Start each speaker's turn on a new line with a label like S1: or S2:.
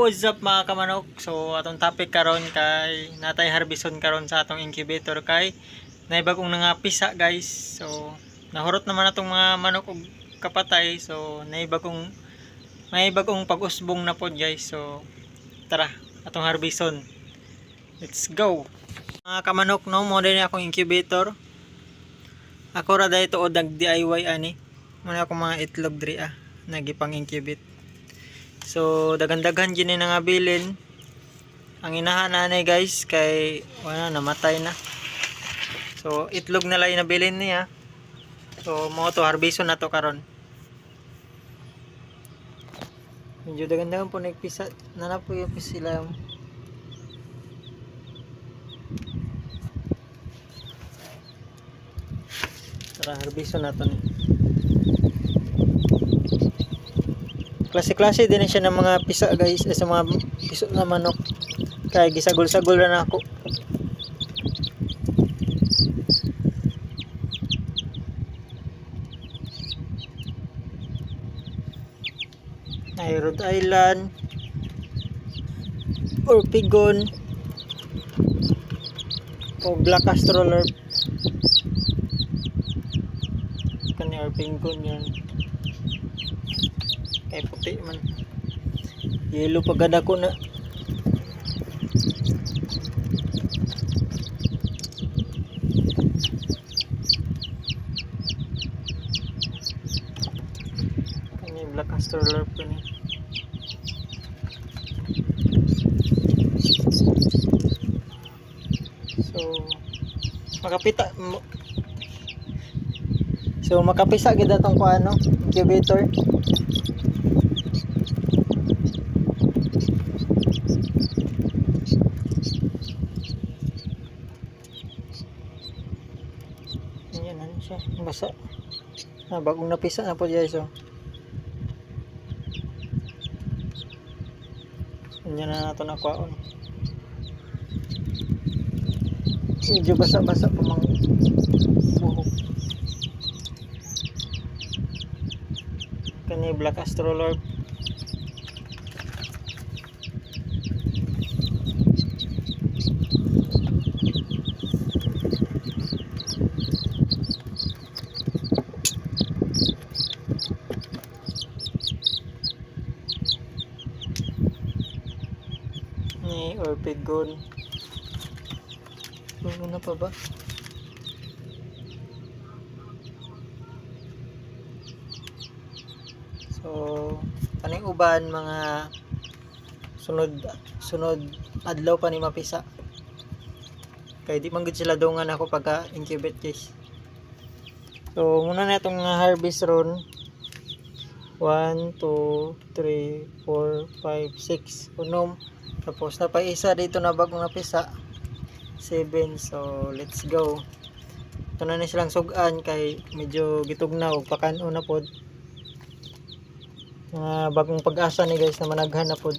S1: What's up mga kamanok? So atong topic karon kay natay harbison karon sa atong incubator kay naibagong nangapisa guys. So nahurot naman atong mga manok og kapatay. So may bagong pag-usbong na pod guys. So tara, atong harbison. Let's go. Mga kamanok, no, mo din akong incubator. Ako ra dai tuod nag DIY ani. Muna ako mga itlog diri nagipang incubate. So daghan-daghan gini nga bilin. Ang inahan nanay guys kay wala namatay na. So itlog na lang na bilin niya. So mo to harbison na to karon. Medyo daghan-daghan po nagpisa na po yung sila. Tara harbison na to ni. Klase-klase din siya ng mga pisa guys, sa mga piso na manok. Kaya gisagol-sagol na ako. Ay Rhode Island, Orpigon, o Black Astrolorp. Kani Orpigon yan. Kay puti man. Yellow pagada ko na. Kani Black Astrolorp ko ni. So makapisa gid atong kuano, incubator. Ayan ano siya, basa. Bagong napisa na po guys oh. Ayan na nato na kuaon. Medyo basa-basa pa mang buhok. Kani Black Astrolorp. Ni Orpigon. Ano pa ba? So, kaning uban mga sunod adlaw pa ni mapisa. Kay di man gud sila dungan ako pagka incubate guys. So, muna na itong harvest ron. 1 2 3 4 5 6 unom. Tapos na pa isa dito na bagong napisa. 7. So let's go. Ito na silang sugan kay medyo gitugnaw pakanon na pod. Bagong pag-asa ni guys na managhan na pod.